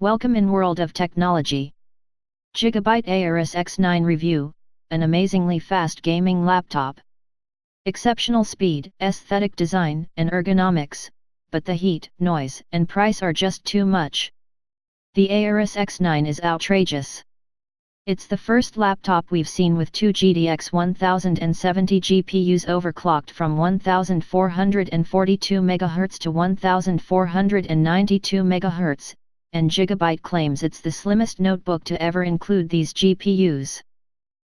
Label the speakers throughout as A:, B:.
A: Welcome in world of technology. Gigabyte Aorus X9 review, an amazingly fast gaming laptop. Exceptional speed, aesthetic design, and ergonomics, but the heat, noise, and price are just too much. The Aorus X9 is outrageous. It's the first laptop we've seen with two GTX 1070 GPUs overclocked from 1442 MHz to 1492 MHz, and Gigabyte claims it's the slimmest notebook to ever include these GPUs.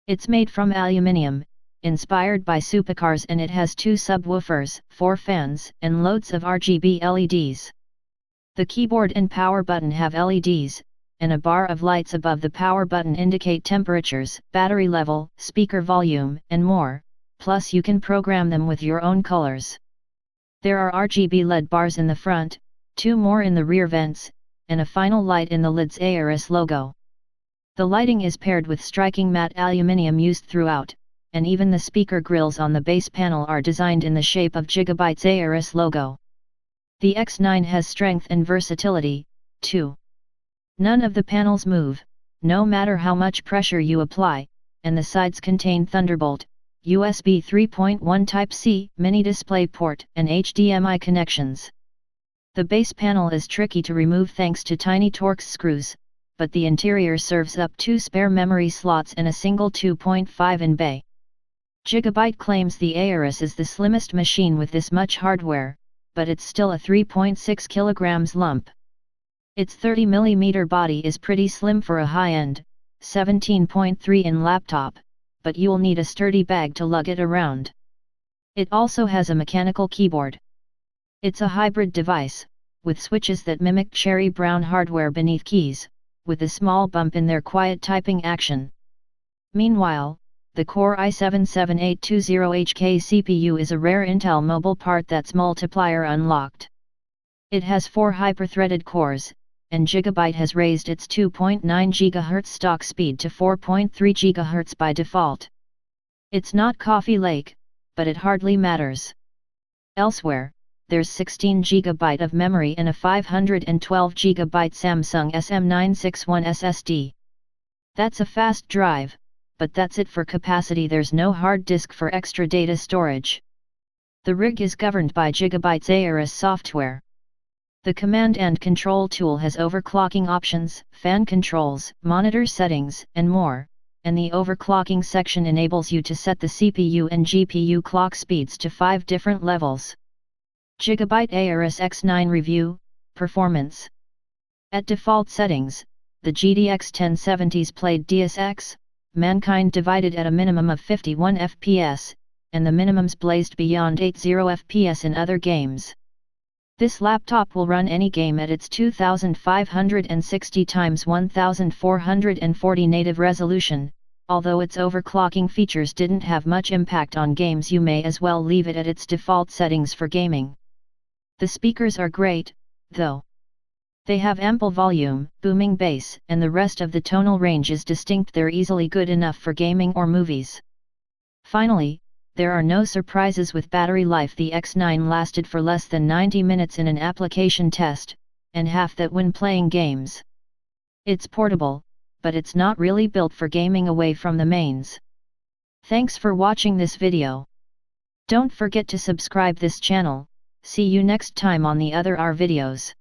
A: It's made from aluminium, inspired by supercars, and it has two subwoofers, 4 fans, and loads of RGB LEDs. The keyboard and power button have LEDs, and a bar of lights above the power button indicate temperatures, battery level, speaker volume, and more, plus you can program them with your own colors. There are RGB LED bars in the front, 2 more in the rear vents, and a final light in the lid's Aorus logo. The lighting is paired with striking matte aluminium used throughout, and even the speaker grills on the base panel are designed in the shape of Gigabyte's Aorus logo. The X9 has strength and versatility, too. None of the panels move, no matter how much pressure you apply, and the sides contain Thunderbolt, USB 3.1 Type-C, mini DisplayPort, and HDMI connections. The base panel is tricky to remove thanks to tiny Torx screws, but the interior serves up 2 spare memory slots and a single 2.5-in bay. Gigabyte claims the Aorus is the slimmest machine with this much hardware, but it's still a 3.6 kg lump. Its 30mm body is pretty slim for a high-end, 17.3-in laptop, but you'll need a sturdy bag to lug it around. It also has a mechanical keyboard. It's a hybrid device, with switches that mimic cherry brown hardware beneath keys, with a small bump in their quiet typing action. Meanwhile, the Core i7-7820HK CPU is a rare Intel mobile part that's multiplier unlocked. It has 4 hyper-threaded cores, and Gigabyte has raised its 2.9 GHz stock speed to 4.3 GHz by default. It's not Coffee Lake, but it hardly matters. Elsewhere, there's 16 GB of memory and a 512 GB Samsung SM961 SSD. That's a fast drive, but that's it for capacity. There's no hard disk for extra data storage. The rig is governed by Gigabyte's Aorus software. The command and control tool has overclocking options, fan controls, monitor settings, and more, and the overclocking section enables you to set the CPU and GPU clock speeds to 5 different levels. Gigabyte Aorus X9 review, performance. At default settings, the GTX 1070s played DSX, Mankind divided at a minimum of 51 FPS, and the minimums blazed beyond 80 FPS in other games. This laptop will run any game at its 2560 x 1440 native resolution, although its overclocking features didn't have much impact on games. You may as well leave it at its default settings for gaming. The speakers are great, though. They have ample volume, booming bass, and the rest of the tonal range is distinct. They're easily good enough for gaming or movies. Finally, there are no surprises with battery life. The X9 lasted for less than 90 minutes in an application test, and half that when playing games. It's portable, but it's not really built for gaming away from the mains. Thanks for watching this video. Don't forget to subscribe this channel. See you next time on the other R videos.